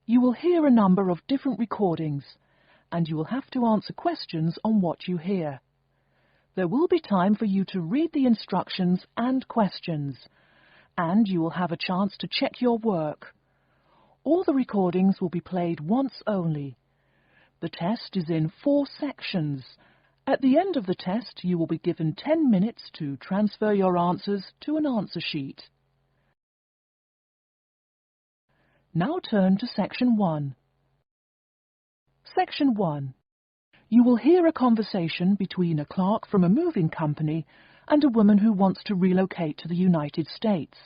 You will hear a number of different recordings, and you will have to answer questions on what you hear. There will be time for you to read the instructions and questions, and you will have a chance to check your work. All the recordings will be played once only. The test is in 4 sections. At the end of the test, you will be given 10 minutes to transfer your answers to an answer sheet. Now turn to Section 1. Section 1. You will hear a conversation between a clerk from a moving company and a woman who wants to relocate to the United States.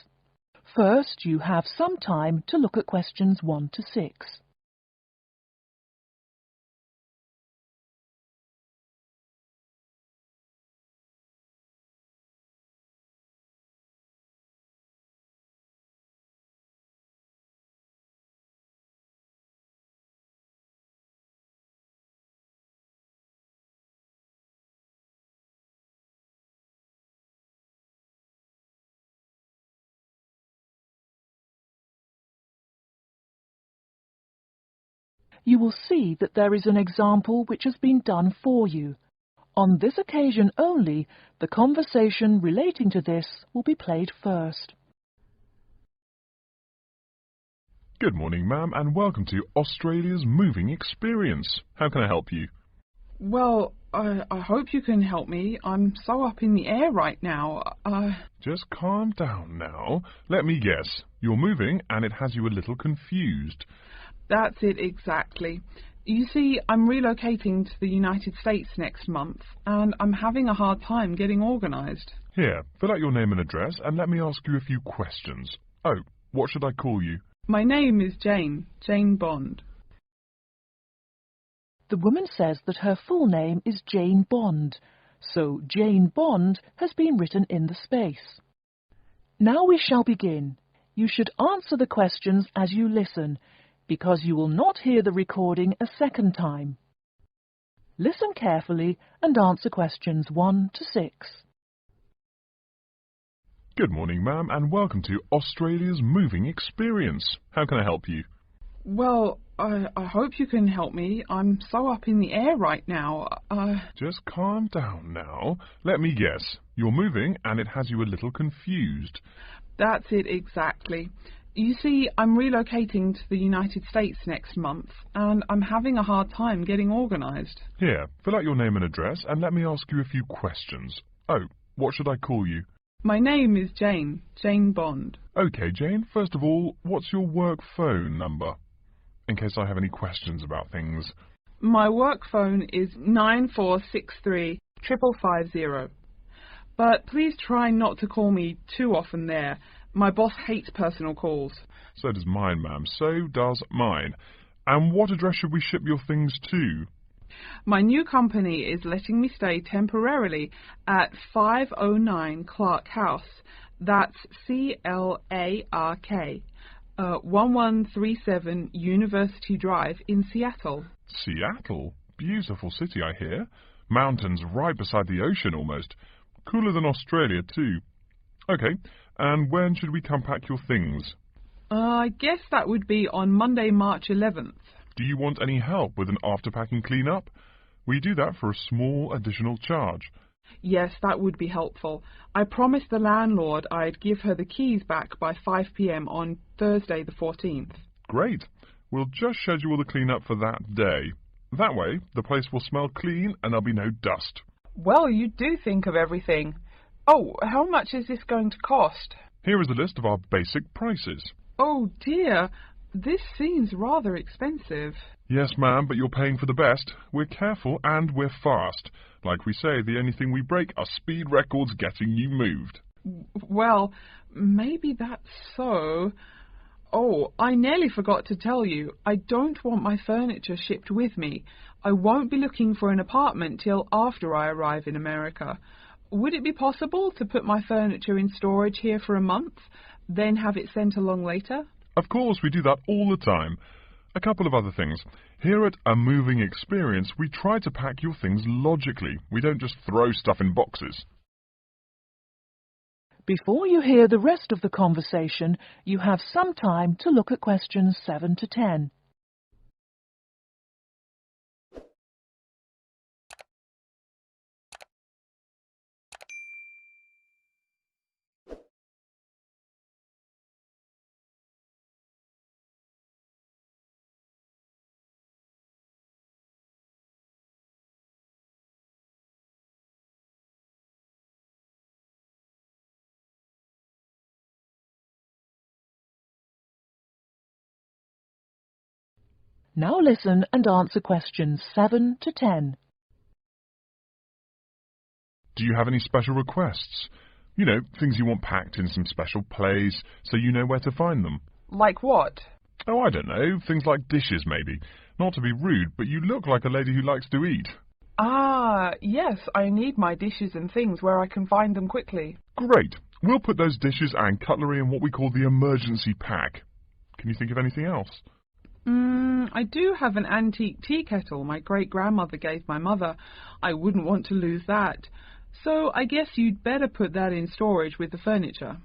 First, you have some time to look at questions 1 to 6. You will see that there is an example which has been done for you. On this occasion only, the conversation relating to this will be played first. Good morning, ma'am, and welcome to Australia's Moving Experience. How can I help you? Well, I hope you can help me. I'm so up in the air right now. Just calm down now. Let me guess. You're moving and it has you a little confused. That's it exactly. You see, I'm relocating to the United States next month, and I'm having a hard time getting organised. Here, fill out your name and address and let me ask you a few questions. Oh, what should I call you? My name is Jane Bond. The woman says that her full name is Jane Bond, so Jane Bond has been written in the space. Now we shall begin. You should answer the questions as you listen, because you will not hear the recording a second time. Listen carefully and answer questions 1 to 6. Good morning, ma'am, and welcome to Australia's Moving Experience. How can I help you? Well, I hope you can help me. I'm so up in the air right now. Just calm down now. Let me guess. You're moving and it has you a little confused. That's it exactly. You see, I'm relocating to the United States next month, and I'm having a hard time getting organised. Here, fill out your name and address and let me ask you a few questions. Oh, what should I call you? My name is Jane Bond. OK, Jane, first of all, what's your work phone number? In case I have any questions about things. My work phone is 9463 550. But please try not to call me too often there. My boss hates personal calls. So does mine, ma'am. So does mine. And what address should we ship your things to? My new company is letting me stay temporarily at 509 Clark House. That's Clark. 1137 University Drive in Seattle. Seattle? Beautiful city, I hear. Mountains right beside the ocean almost. Cooler than Australia, too. OK, and when should we come pack your things? I guess that would be on Monday, March 11th. Do you want any help with an after-packing clean-up? We do that for a small additional charge. Yes, that would be helpful. I promised the landlord I'd give her the keys back by 5 p.m. on Thursday the 14th. Great. We'll just schedule the clean-up for that day. That way, the place will smell clean and there'll be no dust. Well, you do think of everything. Oh, how much is this going to cost? Here is a list of our basic prices. Oh dear, this seems rather expensive. Yes, ma'am, but you're paying for the best. We're careful and we're fast. Like we say, the only thing we break are speed records getting you moved. Well, maybe that's so. Oh, I nearly forgot to tell you. I don't want my furniture shipped with me. I won't be looking for an apartment till after I arrive in America. Would it be possible to put my furniture in storage here for a month, then have it sent along later? Of course, we do that all the time. A couple of other things. Here at A Moving Experience, we try to pack your things logically. We don't just throw stuff in boxes. Before you hear the rest of the conversation, you have some time to look at questions 7 to 10. Now listen and answer questions 7 to 10. Do you have any special requests? You know, things you want packed in some special plays so you know where to find them. Like what? Oh, I don't know, things like dishes maybe. Not to be rude, but you look like a lady who likes to eat. Ah, yes, I need my dishes and things where I can find them quickly. Great. We'll put those dishes and cutlery in what we call the emergency pack. Can you think of anything else? I do have an antique tea kettle my great-grandmother gave my mother. I wouldn't want to lose that. So I guess you'd better put that in storage with the furniture.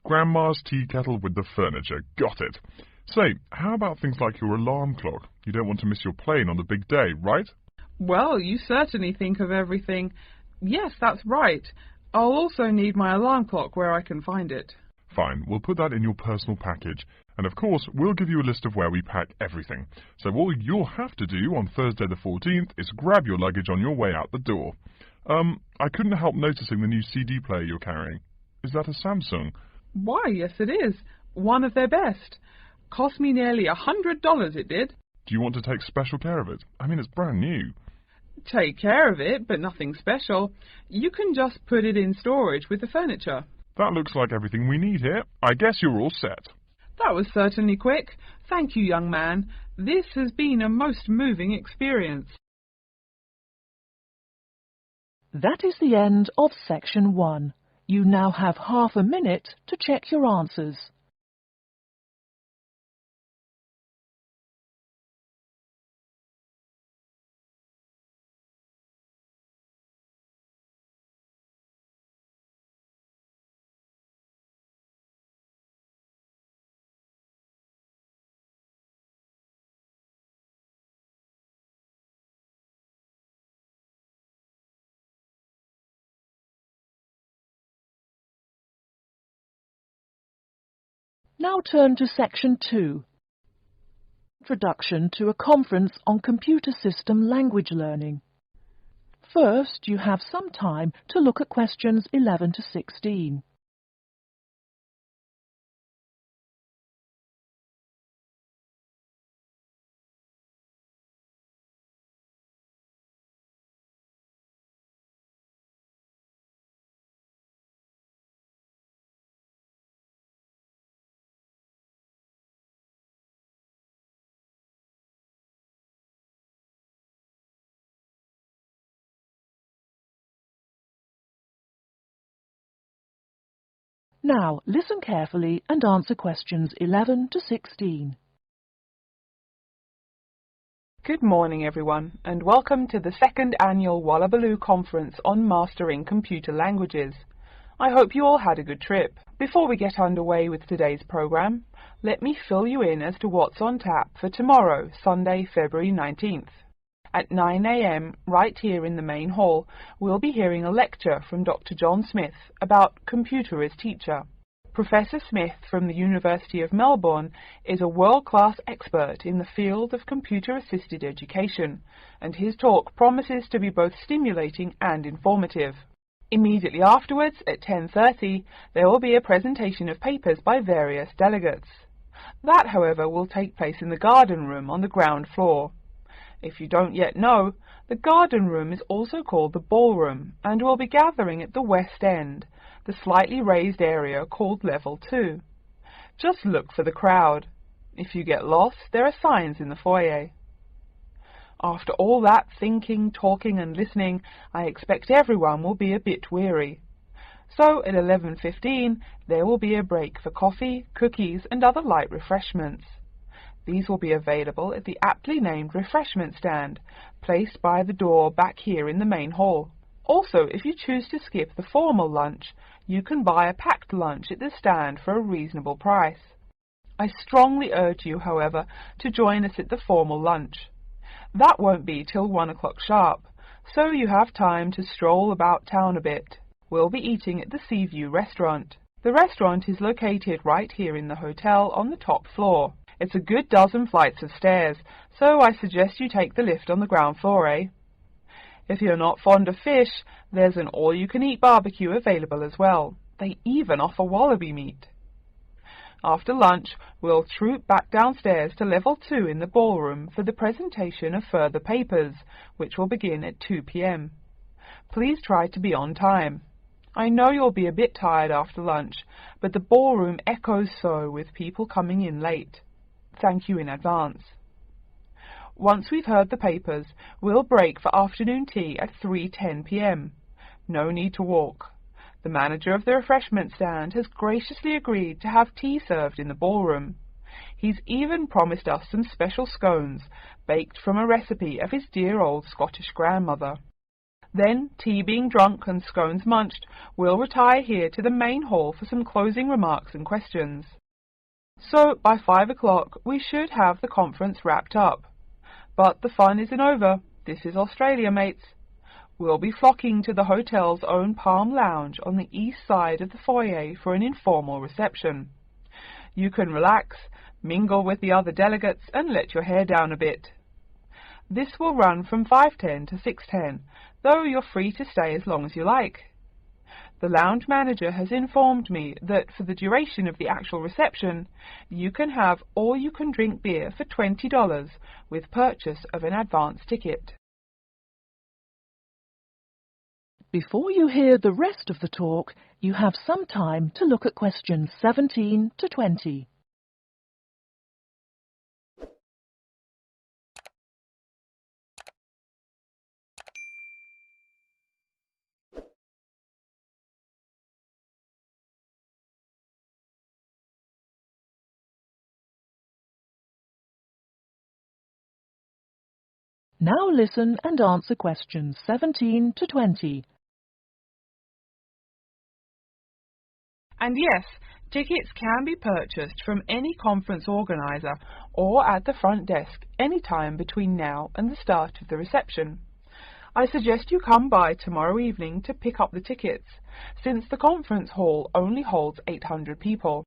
Grandma's tea kettle with the furniture. Got it. Say, how about things like your alarm clock? You don't want to miss your plane on the big day, right? Well, you certainly think of everything. Yes, that's right. I'll also need my alarm clock where I can find it. Fine, we'll put that in your personal package. And of course, we'll give you a list of where we pack everything. So all you'll have to do on Thursday the 14th is grab your luggage on your way out the door. I couldn't help noticing the new CD player you're carrying. Is that a Samsung? Why, yes it is. One of their best. Cost me nearly $100 it did. Do you want to take special care of it? I mean, it's brand new. Take care of it, but nothing special. You can just put it in storage with the furniture. That looks like everything we need here. I guess you're all set. That was certainly quick. Thank you, young man. This has been a most moving experience. That is the end of section 1. You now have half a minute to check your answers. Now turn to section 2. Introduction to a conference on computer system language learning. First, you have some time to look at questions 11 to 16. Now, listen carefully and answer questions 11 to 16. Good morning, everyone, and welcome to the second annual Wallabaloo Conference on Mastering Computer Languages. I hope you all had a good trip. Before we get underway with today's program, let me fill you in as to what's on tap for tomorrow, Sunday, February 19th. At 9 a.m., right here in the main hall, we'll be hearing a lecture from Dr. John Smith about Computer as Teacher. Professor Smith from the University of Melbourne is a world-class expert in the field of computer-assisted education, and his talk promises to be both stimulating and informative. Immediately afterwards, at 10:30, there will be a presentation of papers by various delegates. That, however, will take place in the garden room on the ground floor. If you don't yet know, the garden room is also called the ballroom and will be gathering at the west end, the slightly raised area called Level 2. Just look for the crowd. If you get lost, there are signs in the foyer. After all that thinking, talking and listening, I expect everyone will be a bit weary. So at 11:15, there will be a break for coffee, cookies and other light refreshments. These will be available at the aptly named refreshment stand, placed by the door back here in the main hall. Also, if you choose to skip the formal lunch, you can buy a packed lunch at the stand for a reasonable price. I strongly urge you, however, to join us at the formal lunch. That won't be till 1 o'clock sharp, so you have time to stroll about town a bit. We'll be eating at the Seaview restaurant. The restaurant is located right here in the hotel on the top floor. It's a good dozen flights of stairs, so I suggest you take the lift on the ground floor, eh? If you're not fond of fish, there's an all-you-can-eat barbecue available as well. They even offer wallaby meat. After lunch, we'll troop back downstairs to level 2 in the ballroom for the presentation of further papers, which will begin at 2 p.m. Please try to be on time. I know you'll be a bit tired after lunch, but the ballroom echoes so with people coming in late. Thank you in advance. Once we've heard the papers, we'll break for afternoon tea at 3:10 p.m. No need to walk. The manager of the refreshment stand has graciously agreed to have tea served in the ballroom. He's even promised us some special scones, baked from a recipe of his dear old Scottish grandmother. Then, tea being drunk and scones munched, we'll retire here to the main hall for some closing remarks and questions. So, by 5 o'clock, we should have the conference wrapped up. But the fun isn't over. This is Australia, mates. We'll be flocking to the hotel's own Palm Lounge on the east side of the foyer for an informal reception. You can relax, mingle with the other delegates, and let your hair down a bit. This will run from 5:10 to 6:10, though you're free to stay as long as you like. The lounge manager has informed me that for the duration of the actual reception, you can have all-you-can-drink beer for $20 with purchase of an advance ticket. Before you hear the rest of the talk, you have some time to look at questions 17 to 20. Now listen and answer questions 17 to 20. And yes, tickets can be purchased from any conference organizer or at the front desk any time between now and the start of the reception. I suggest you come by tomorrow evening to pick up the tickets, since the conference hall only holds 800 people.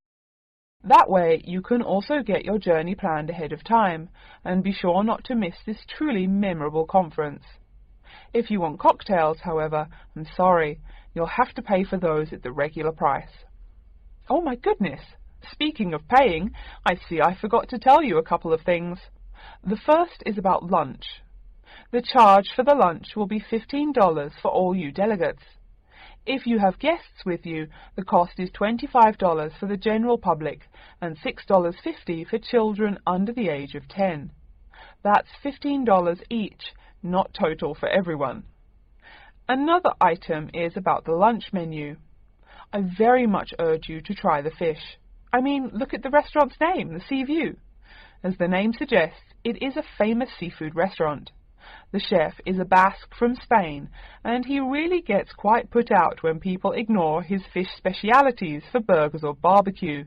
That way you can also get your journey planned ahead of time and be sure not to miss this truly memorable conference. If you want cocktails, however, I'm sorry, you'll have to pay for those at the regular price. Oh my goodness! Speaking of paying, I see I forgot to tell you a couple of things. The first is about lunch. The charge for the lunch will be $15 for all you delegates. If you have guests with you, the cost is $25 for the general public and $6.50 for children under the age of 10. That's $15 each, not total for everyone. Another item is about the lunch menu. I very much urge you to try the fish. I mean, look at the restaurant's name, the Sea View. As the name suggests, it is a famous seafood restaurant. The chef is a Basque from Spain, and he really gets quite put out when people ignore his fish specialities for burgers or barbecue.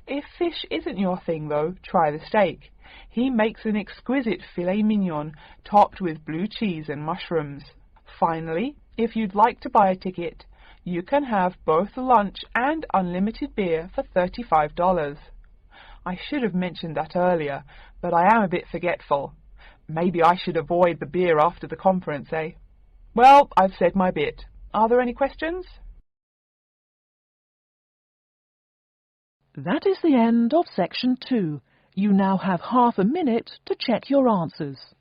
If fish isn't your thing, though, try the steak. He makes an exquisite filet mignon topped with blue cheese and mushrooms. Finally, if you'd like to buy a ticket, you can have both lunch and unlimited beer for $35. I should have mentioned that earlier, but I am a bit forgetful. Maybe I should avoid the beer after the conference, eh? Well, I've said my bit. Are there any questions? That is the end of section 2. You now have half a minute to check your answers.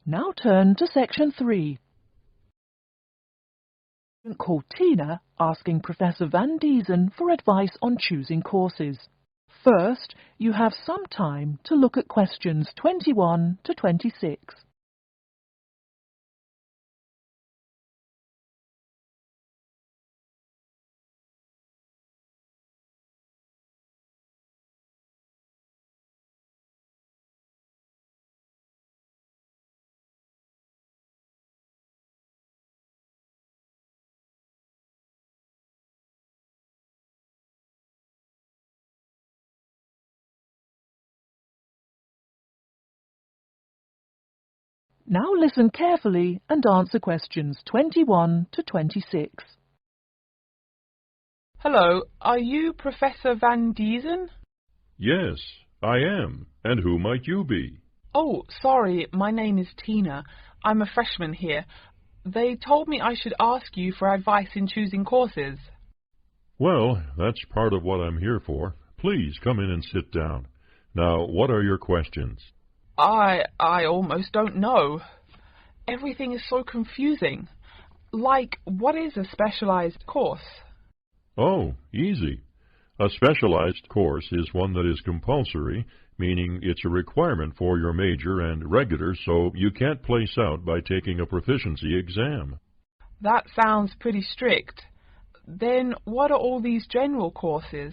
Now turn to section 3. Called Tina asking Professor Van Diesen for advice on choosing courses. First, you have some time to look at questions 21 to 26. Now listen carefully and answer questions 21 to 26. Hello, are you Professor Van Diesen? Yes, I am. And who might you be? Oh, sorry, my name is Tina. I'm a freshman here. They told me I should ask you for advice in choosing courses. Well, that's part of what I'm here for. Please come in and sit down. Now, what are your questions? I almost don't know. Everything is so confusing. Like, what is a specialized course? Oh, easy. A specialized course is one that is compulsory, meaning it's a requirement for your major, and regular, so you can't place out by taking a proficiency exam. That sounds pretty strict. Then what are all these general courses?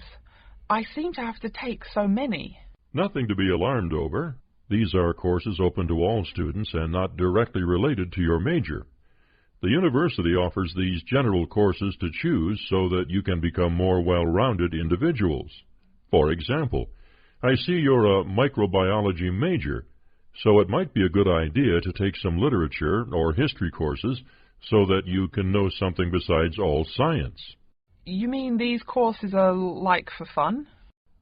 I seem to have to take so many. Nothing to be alarmed over. These are courses open to all students and not directly related to your major. The university offers these general courses to choose so that you can become more well-rounded individuals. For example, I see you're a microbiology major, so it might be a good idea to take some literature or history courses so that you can know something besides all science. You mean these courses are like for fun?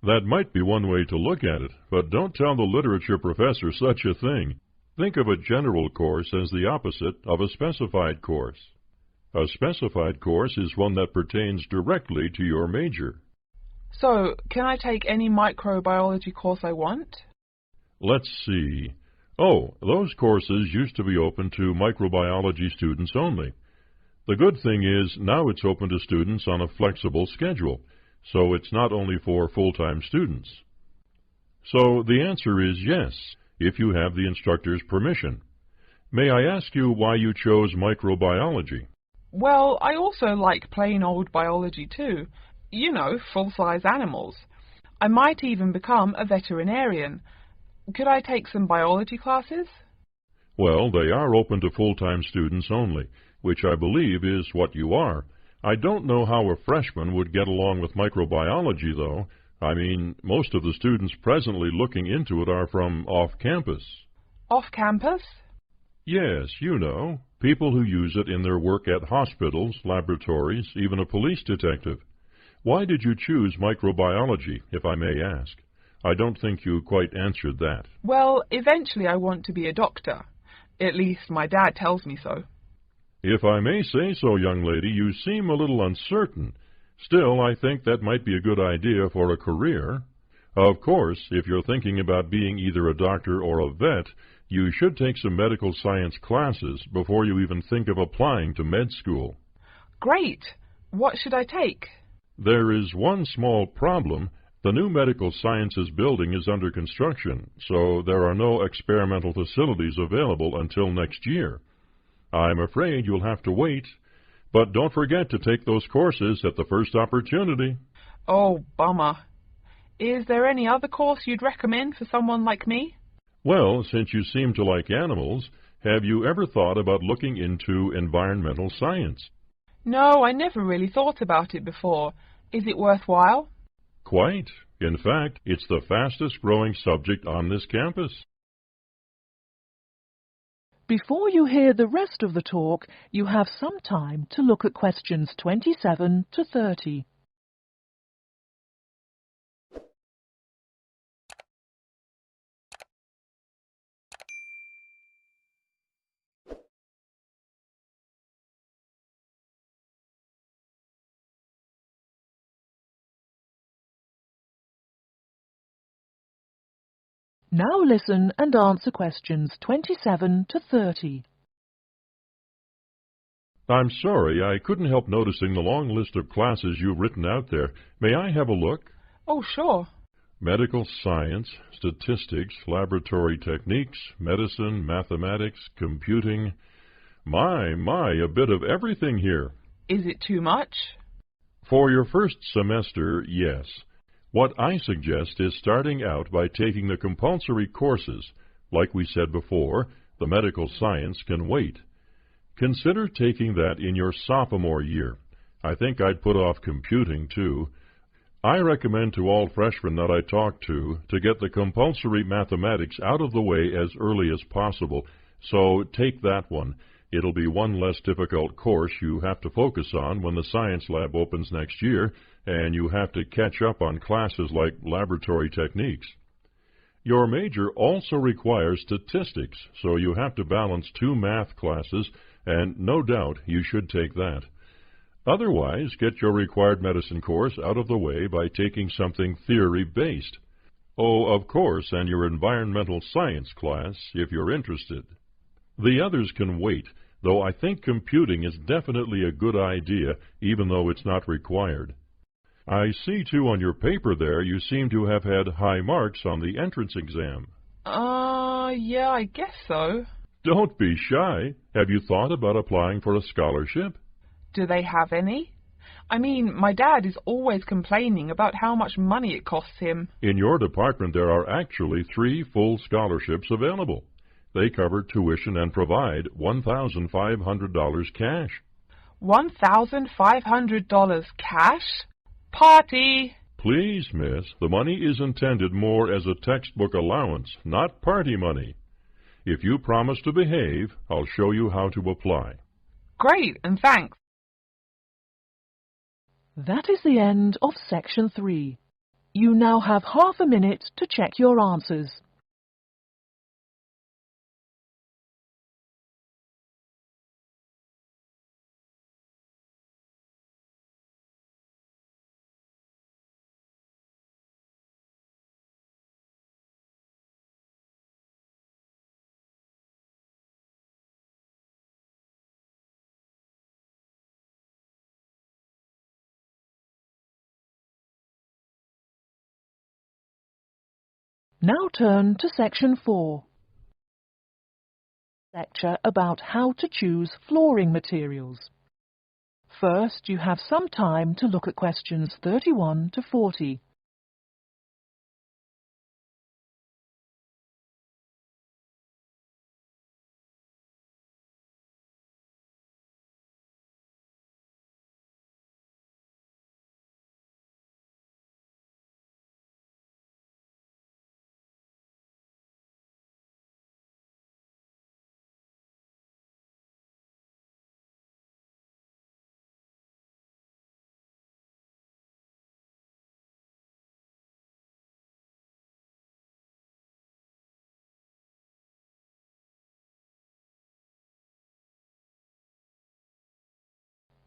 That might be one way to look at it, but don't tell the literature professor such a thing. Think of a general course as the opposite of a specified course. A specified course is one that pertains directly to your major. So, can I take any microbiology course I want? Let's see. Oh, those courses used to be open to microbiology students only. The good thing is now it's open to students on a flexible schedule, so it's not only for full-time students. So the answer is yes, if you have the instructor's permission. May I ask you why you chose microbiology? Well, I also like plain old biology too. You know, full-size animals. I might even become a veterinarian. Could I take some biology classes? Well, they are open to full-time students only, which I believe is what you are. I don't know how a freshman would get along with microbiology, though. I mean, most of the students presently looking into it are from off-campus. Off-campus? Yes, you know, people who use it in their work at hospitals, laboratories, even a police detective. Why did you choose microbiology, if I may ask? I don't think you quite answered that. Well, eventually I want to be a doctor. At least my dad tells me so. If I may say so, young lady, you seem a little uncertain. Still, I think that might be a good idea for a career. Of course, if you're thinking about being either a doctor or a vet, you should take some medical science classes before you even think of applying to med school. Great! What should I take? There is one small problem. The new medical sciences building is under construction, so there are no experimental facilities available until next year. I'm afraid you'll have to wait. But don't forget to take those courses at the first opportunity. Oh, bummer. Is there any other course you'd recommend for someone like me? Well, since you seem to like animals, have you ever thought about looking into environmental science? No, I never really thought about it before. Is it worthwhile? Quite. In fact, it's the fastest growing subject on this campus. Before you hear the rest of the talk, you have some time to look at questions 27 to 30. Now listen and answer questions 27 to 30. I'm sorry, I couldn't help noticing the long list of classes you've written out there. May I have a look? Oh, sure. Medical science, statistics, laboratory techniques, medicine, mathematics, computing. My, a bit of everything here. Is it too much? For your first semester, yes. What I suggest is starting out by taking the compulsory courses. Like we said before, the medical science can wait. Consider taking that in your sophomore year. I think I'd put off computing, too. I recommend to all freshmen that I talk to get the compulsory mathematics out of the way as early as possible, So take that one. It'll be one less difficult course you have to focus on when the science lab opens next year, and you have to catch up on classes like laboratory techniques. Your major also requires statistics, so you have to balance 2 math classes, and no doubt you should take that. Otherwise, get your required medicine course out of the way by taking something theory-based. Oh, of course, and your environmental science class, if you're interested. The others can wait, though I think computing is definitely a good idea, even though it's not required. I see, too, on your paper there, you seem to have had high marks on the entrance exam. Yeah, I guess so. Don't be shy. Have you thought about applying for a scholarship? Do they have any? I mean, my dad is always complaining about how much money it costs him. In your department, there are actually 3 full scholarships available. They cover tuition and provide $1,500 cash. $1,500 cash? Party! Please, miss, the money is intended more as a textbook allowance, not party money. If you promise to behave, I'll show you how to apply. Great, and thanks. That is the end of Section 3. You now have half a minute to check your answers. Now turn to Section 4. Lecture about how to choose flooring materials. First, you have some time to look at questions 31 to 40.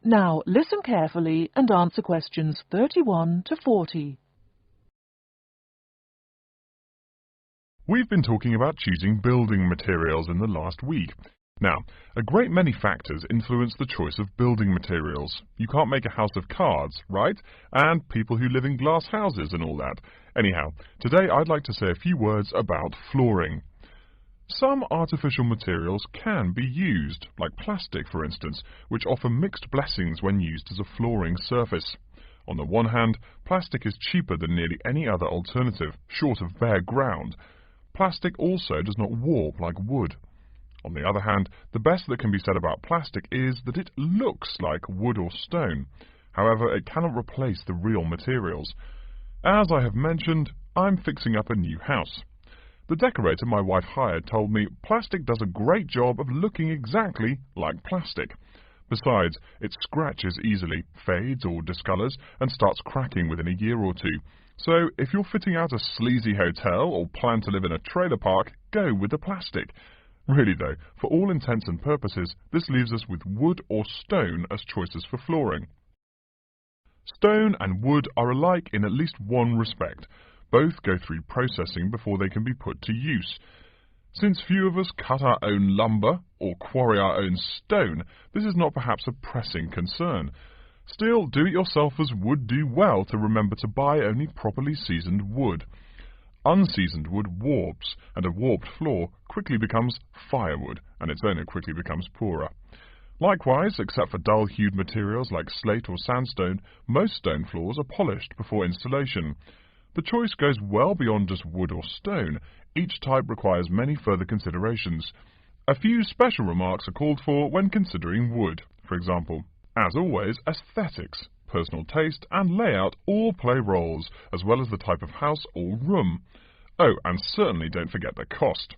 Now listen carefully and answer questions 31 to 40. We've been talking about choosing building materials in the last week. Now, a great many factors influence the choice of building materials. You can't make a house of cards, right? And people who live in glass houses and all that. Anyhow, today I'd like to say a few words about flooring. Some artificial materials can be used, like plastic for instance, which offer mixed blessings when used as a flooring surface. On the one hand, plastic is cheaper than nearly any other alternative, short of bare ground. Plastic also does not warp like wood. On the other hand, the best that can be said about plastic is that it looks like wood or stone. However, it cannot replace the real materials. As I have mentioned, I'm fixing up a new house. The decorator my wife hired told me plastic does a great job of looking exactly like plastic. Besides, it scratches easily, fades or discolors, and starts cracking within a year or two. So, if you're fitting out a sleazy hotel or plan to live in a trailer park, go with the plastic. Really though, for all intents and purposes, this leaves us with wood or stone as choices for flooring. Stone and wood are alike in at least one respect. Both go through processing before they can be put to use. Since few of us cut our own lumber or quarry our own stone, this is not perhaps a pressing concern. Still, do-it-yourselfers would do well to remember to buy only properly seasoned wood. Unseasoned wood warps, and a warped floor quickly becomes firewood, and its owner quickly becomes poorer. Likewise, except for dull-hued materials like slate or sandstone, most stone floors are polished before installation. The choice goes well beyond just wood or stone. Each type requires many further considerations. A few special remarks are called for when considering wood. For example, as always, aesthetics, personal taste and layout all play roles, as well as the type of house or room. Oh, and certainly don't forget the cost.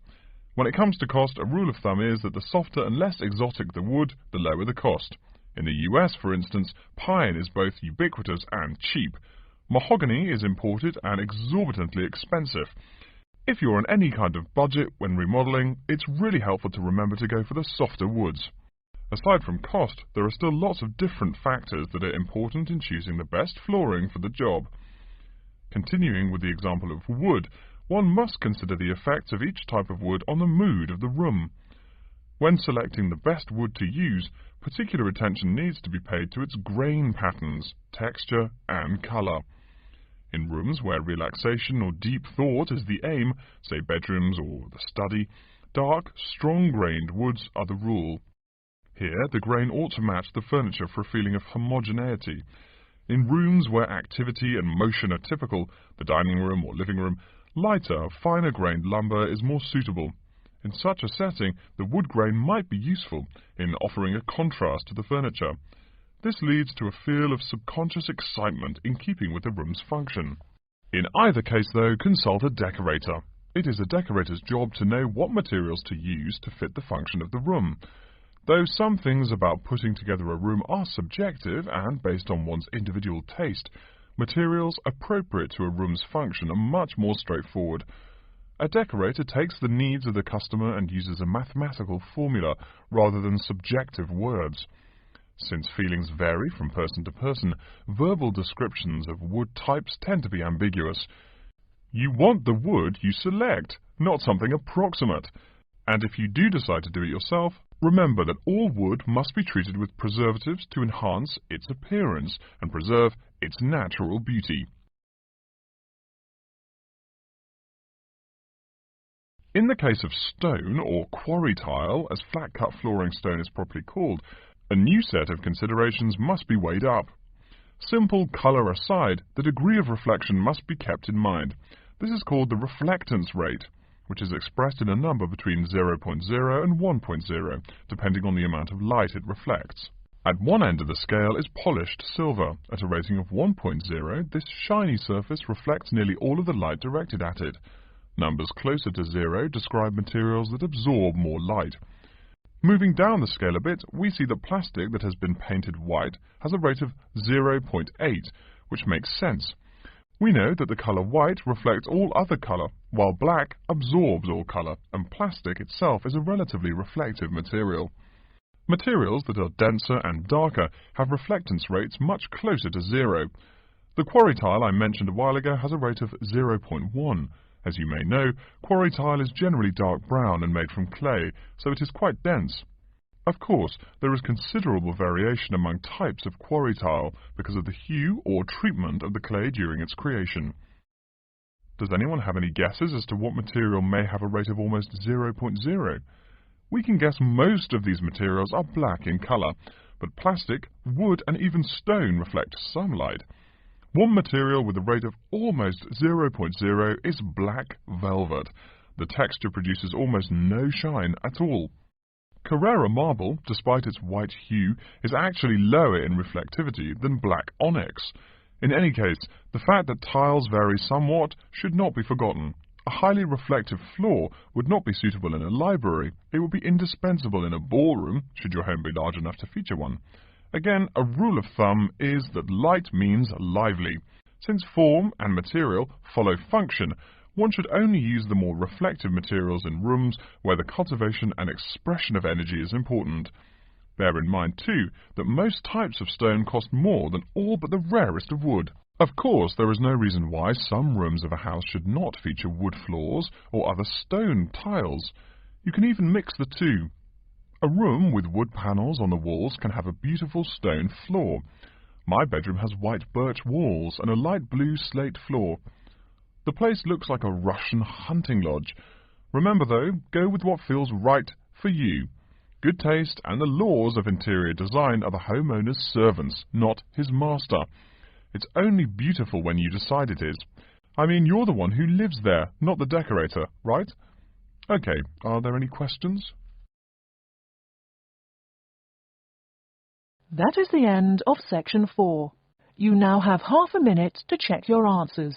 When it comes to cost, a rule of thumb is that the softer and less exotic the wood, the lower the cost. In the US, for instance, pine is both ubiquitous and cheap. Mahogany is imported and exorbitantly expensive. If you're on any kind of budget when remodeling, it's really helpful to remember to go for the softer woods. Aside from cost, there are still lots of different factors that are important in choosing the best flooring for the job. Continuing with the example of wood, one must consider the effects of each type of wood on the mood of the room. When selecting the best wood to use, particular attention needs to be paid to its grain patterns, texture, and colour. In rooms where relaxation or deep thought is the aim, say bedrooms or the study, dark, strong-grained woods are the rule. Here, the grain ought to match the furniture for a feeling of homogeneity. In rooms where activity and motion are typical, the dining room or living room, lighter, finer-grained lumber is more suitable. In such a setting, the wood grain might be useful in offering a contrast to the furniture. This leads to a feel of subconscious excitement in keeping with the room's function. In either case, though, consult a decorator. It is a decorator's job to know what materials to use to fit the function of the room. Though some things about putting together a room are subjective and based on one's individual taste, materials appropriate to a room's function are much more straightforward. A decorator takes the needs of the customer and uses a mathematical formula rather than subjective words. Since feelings vary from person to person, verbal descriptions of wood types tend to be ambiguous. You want the wood you select, not something approximate. And if you do decide to do it yourself, remember that all wood must be treated with preservatives to enhance its appearance and preserve its natural beauty. In the case of stone, or quarry tile, as flat-cut flooring stone is properly called, a new set of considerations must be weighed up. Simple colour aside, the degree of reflection must be kept in mind. This is called the reflectance rate, which is expressed in a number between 0.0 and 1.0, depending on the amount of light it reflects. At one end of the scale is polished silver. At a rating of 1.0, this shiny surface reflects nearly all of the light directed at it. Numbers closer to 0 describe materials that absorb more light. Moving down the scale a bit, we see that plastic that has been painted white has a rate of 0.8, which makes sense. We know that the colour white reflects all other colour, while black absorbs all colour, and plastic itself is a relatively reflective material. Materials that are denser and darker have reflectance rates much closer to 0. The quarry tile I mentioned a while ago has a rate of 0.1. As you may know, quarry tile is generally dark brown and made from clay, so it is quite dense. Of course, there is considerable variation among types of quarry tile because of the hue or treatment of the clay during its creation. Does anyone have any guesses as to what material may have a rate of almost 0.0? We can guess most of these materials are black in colour, but plastic, wood and even stone reflect some light. One material with a rate of almost 0.0 is black velvet. The texture produces almost no shine at all. Carrara marble, despite its white hue, is actually lower in reflectivity than black onyx. In any case, the fact that tiles vary somewhat should not be forgotten. A highly reflective floor would not be suitable in a library. It would be indispensable in a ballroom, should your home be large enough to feature one. Again, a rule of thumb is that light means lively. Since form and material follow function, one should only use the more reflective materials in rooms where the cultivation and expression of energy is important. Bear in mind, too, that most types of stone cost more than all but the rarest of wood. Of course, there is no reason why some rooms of a house should not feature wood floors or other stone tiles. You can even mix the two. A room with wood panels on the walls can have a beautiful stone floor. My bedroom has white birch walls and a light blue slate floor. The place looks like a Russian hunting lodge. Remember though, go with what feels right for you. Good taste and the laws of interior design are the homeowner's servants, not his master. It's only beautiful when you decide it is. I mean, you're the one who lives there, not the decorator, right? Okay, are there any questions? That is the end of section 4. You now have half a minute to check your answers.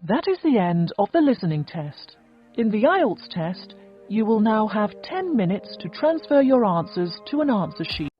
That is the end of the listening test. In the IELTS test, you will now have 10 minutes to transfer your answers to an answer sheet.